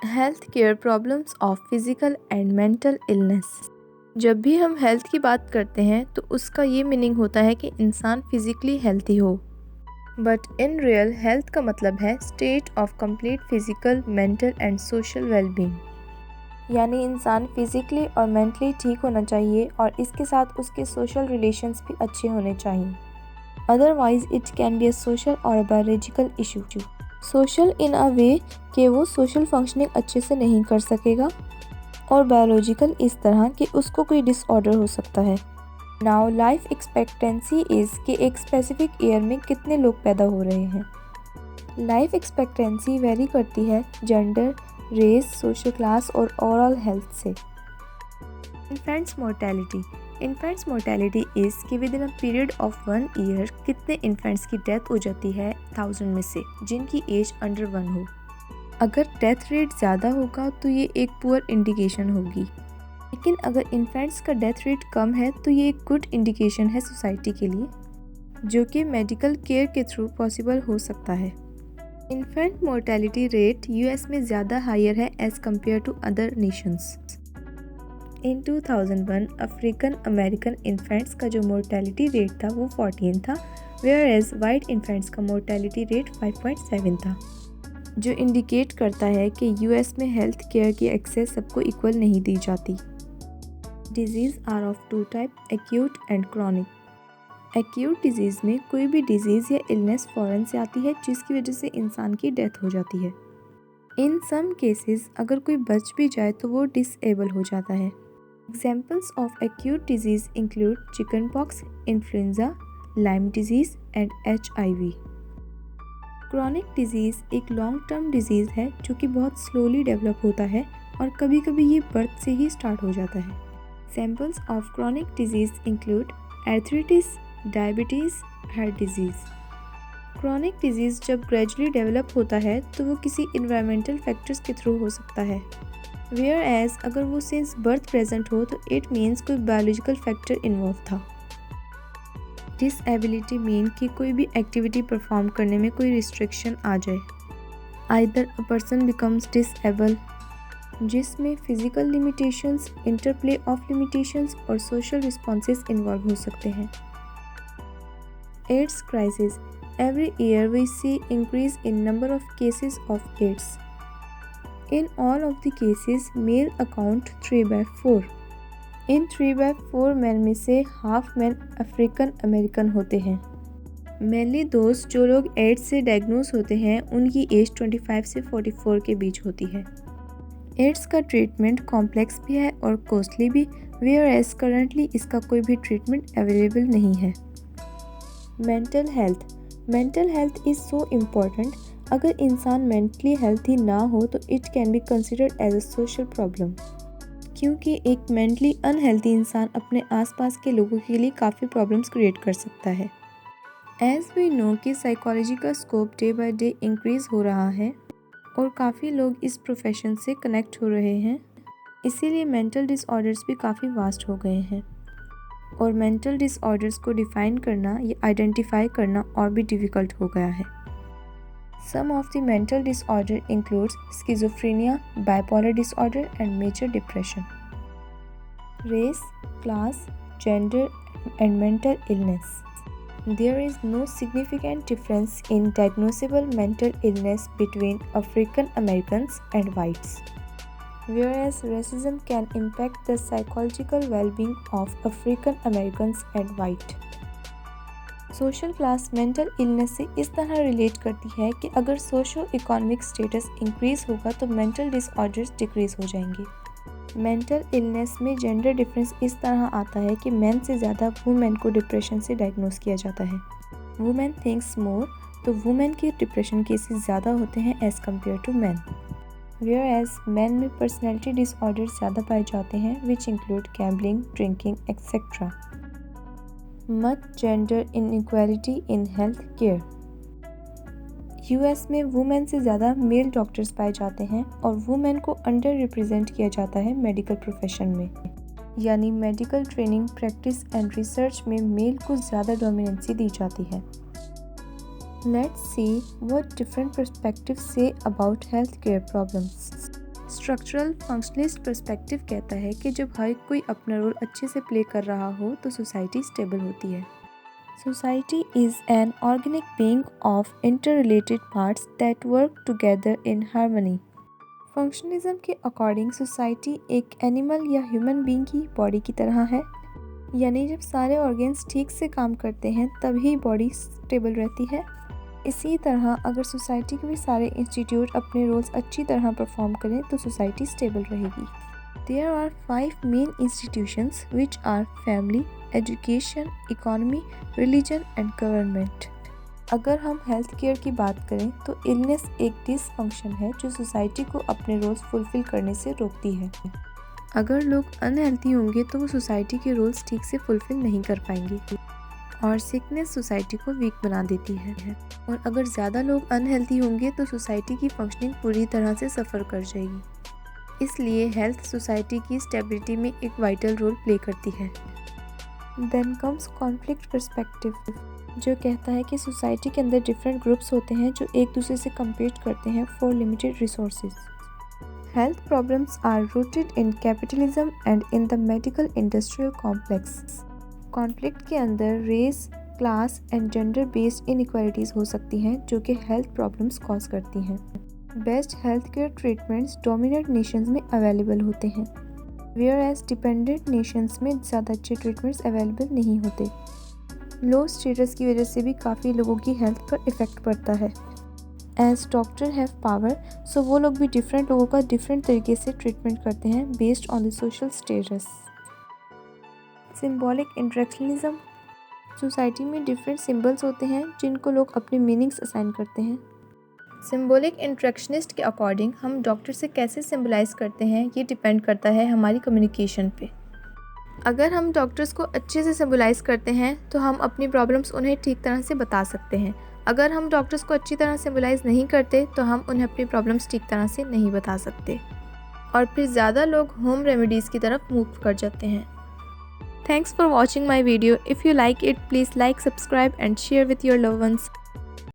Health care problems of physical and mental illness. जब भी हम हेल्थ की बात करते हैं तो उसका ये मीनिंग होता है कि इंसान फिजिकली हेल्थी हो, बट इन रियल हेल्थ का मतलब है state of complete physical, mental and social wellbeing. यानी इंसान फिजिकली और मेंटली ठीक होना चाहिए और इसके साथ उसके सोशल रिलेशंस भी अच्छे होने चाहिए। Otherwise it can be a social और अ बायोलॉजिकल इशू। सोशल इन अ वे कि वो सोशल फंक्शनिंग अच्छे से नहीं कर सकेगा, और बायोलॉजिकल इस तरह कि उसको कोई डिसऑर्डर हो सकता है। नाउ लाइफ एक्सपेक्टेंसी इज़ कि एक स्पेसिफिक ईयर में कितने लोग पैदा हो रहे हैं। लाइफ एक्सपेक्टेंसी वेरी करती है जेंडर, रेस, सोशल क्लास और ओवरऑल हेल्थ से। Infants mortality. Infants mortality is कि within a period of 1 year कितने इन्फेंट्स की डेथ हो जाती है 1000 में से जिनकी एज अंडर 1 हो। अगर डेथ रेट ज़्यादा होगा तो ये एक पुअर इंडिकेशन होगी, लेकिन अगर इन्फेंट्स का डेथ रेट कम है तो ये एक गुड इंडिकेशन है सोसाइटी के लिए, जो कि मेडिकल केयर के थ्रू पॉसिबल हो सकता है। इन्फेंट मोर्टेलिटी रेट यूएस में ज़्यादा हायर है as compare to other nations. In 2001 African American infants का जो मोर्टेलिटी रेट था वो 14 था, वेयर एज वाइट इन्फेंट्स का मोर्टेलिटी रेट 5.7 था, जो इंडिकेट करता है कि यूएस में हेल्थ केयर की एक्सेस सबको इक्वल नहीं दी जाती। Diseases are of 2 type, acute and chronic. Acute diseases में कोई भी डिजीज़ या इलनेस फ़ौरन से आती है जिसकी वजह से इंसान की डेथ हो जाती है। इन सम केसेस अगर कोई बच भी जाए तो वो डिसेबल हो जाता है। Examples of acute disease include chickenpox, influenza, Lyme disease and HIV. Chronic disease एक लॉन्ग टर्म डिजीज़ है जो कि बहुत स्लोली डेवलप होता है और कभी कभी ये बर्थ से ही स्टार्ट हो जाता है। Examples of chronic disease include arthritis, diabetes, heart disease. Chronic disease जब ग्रेजुअली डेवलप होता है तो वो किसी इन्वायरमेंटल फैक्टर्स के थ्रू हो सकता है, वेयर एज अगर वो सिंस बर्थ प्रेजेंट हो तो इट मीन्स कोई बायोलॉजिकल फैक्टर इन्वॉल्व था। डिसएबिलिटी मीन कि कोई भी एक्टिविटी परफॉर्म करने में कोई रिस्ट्रिक्शन आ जाए। Either a person becomes disable, जिसमें physical limitations, interplay of limitations और सोशल रिस्पॉन्सेस इन्वॉल्व हो सकते हैं। AIDS crisis. Every year we see increase in number of cases of AIDS. In all of the cases, male account 3/4. इन 3/4 man में से half man African American होते हैं। Mainly दोस्त जो लोग एड्स से डायग्नोस होते हैं उनकी एज 25 से 44 के बीच होती है। एड्स का ट्रीटमेंट कॉम्प्लेक्स भी है और कॉस्टली भी, वेयर एज करंटली इसका कोई भी ट्रीटमेंट अवेलेबल नहीं है। Mental health. Mental health is so important. अगर इंसान मेंटली हेल्थी ना हो तो it can be considered as a social problem, क्योंकि एक मेंटली अनहेल्थी इंसान अपने आसपास के लोगों के लिए काफ़ी प्रॉब्लम्स क्रिएट कर सकता है। एज वी नो कि साइकोलॉजी का scope day by day increase हो रहा है और काफ़ी लोग इस प्रोफेशन से कनेक्ट हो रहे हैं, इसीलिए मेंटल डिसऑर्डर्स भी काफ़ी वास्ट हो गए हैं और मेंटल डिसऑर्डर्स को डिफ़ाइन करना या आइडेंटिफाई करना और भी डिफ़िकल्ट हो गया है। Some of the mental disorder includes schizophrenia, bipolar disorder and major depression. Race, class, gender and mental illness. There is no significant difference in diagnosable mental illness between African Americans and whites, whereas racism can impact the psychological well-being of African Americans and white. Social class mental illness से इस तरह relate करती है कि अगर socio economic status increase होगा तो mental disorders decrease हो जाएंगे। मेंटल इलनेस में जेंडर डिफरेंस इस तरह आता है कि मेन से ज़्यादा वुमेन को डिप्रेशन से डायग्नोस किया जाता है। वुमेन थिंक्स मोर, तो वुमेन के डिप्रेशन केसेस ज़्यादा होते हैं as compare to man, whereas man में पर्सनैलिटी डिसऑर्डर्स ज़्यादा पाए जाते हैं which include gambling, drinking etcetera. Much gender inequality in health care. US में वुमेन से ज़्यादा मेल डॉक्टर्स पाए जाते हैं और वुमेन को अंडर रिप्रेजेंट किया जाता है मेडिकल प्रोफेशन में, यानी medical training, practice and research में मेल को ज़्यादा डोमिनेंसी दी जाती है। Let's see what different perspectives say about health care problems. Structural functionalist perspective कहता है कि जब हर कोई अपना रोल अच्छे से प्ले कर रहा हो तो सोसाइटी स्टेबल होती है। Society is an organic being of interrelated parts that work together in harmony. Functionalism के अकॉर्डिंग सोसाइटी एक एनिमल या ह्यूमन बीइंग की बॉडी की तरह है, यानी जब सारे ऑर्गन्स ठीक से काम करते हैं तभी बॉडी स्टेबल रहती है। इसी तरह अगर सोसाइटी के भी सारे इंस्टीट्यूट अपने रोल्स अच्छी तरह परफॉर्म करें तो सोसाइटी स्टेबल रहेगी। There are 5 main institutions which are family, education, economy, religion and government. अगर हम हेल्थ केयर की बात करें तो इलनेस एक डिसफंक्शन है जो सोसाइटी को अपने रोल्स फुलफिल करने से रोकती है। अगर लोग अनहेल्थी होंगे तो वो सोसाइटी के रोल्स ठीक से फुलफिल नहीं कर पाएंगे और सिकनेस सोसाइटी को वीक बना देती है। और अगर ज़्यादा लोग अनहेल्थी होंगे तो सोसाइटी की फंक्शनिंग पूरी तरह से सफ़र कर जाएगी। इसलिए हेल्थ सोसाइटी की स्टेबिलिटी में एक वाइटल रोल प्ले करती है। देन कम्स कॉन्फ्लिक्ट पर्सपेक्टिव, जो कहता है कि सोसाइटी के अंदर डिफरेंट ग्रुप्स होते हैं जो एक दूसरे से कम्पीट करते हैं for limited resources. Health problems are rooted in capitalism and in the medical industrial complex. Conflict के अंदर race, class and gender based inequalities हो सकती हैं जो कि हेल्थ प्रॉब्लम्स कॉज करती हैं। Best health care treatments dominant Nations में अवेलेबल होते हैं, वेयर एज डिपेंडेंट नेशंस में ज़्यादा अच्छे ट्रीटमेंट्स अवेलेबल नहीं होते। लो स्टेटस की वजह से भी काफ़ी लोगों की हेल्थ पर इफ़ेक्ट पड़ता है। एज डॉक्टर हैव पावर, सो वो लोग भी डिफरेंट लोगों का डिफरेंट तरीके से ट्रीटमेंट करते हैं based on the social status. Symbolic interactionalism, society में डिफरेंट सिंबल्स होते हैं जिनको लोग अपने मीनिंग्स असाइन करते हैं। सिंबॉलिक इंटरेक्शनिस्ट के अकॉर्डिंग हम डॉक्टर से कैसे सिंबलाइज करते हैं ये डिपेंड करता है हमारी कम्युनिकेशन पे। अगर हम डॉक्टर्स को अच्छे से सिंबलाइज करते हैं तो हम अपनी प्रॉब्लम्स उन्हें ठीक तरह से बता सकते हैं। अगर हम डॉक्टर्स को अच्छी तरह सिंबलाइज नहीं करते तो हम उन्हें अपनी प्रॉब्लम्स ठीक तरह से नहीं बता सकते और फिर ज़्यादा लोग होम रेमेडीज़ की तरफ मूव कर जाते हैं। Thanks for watching my video. If you like it, please like, subscribe and share with your loved ones.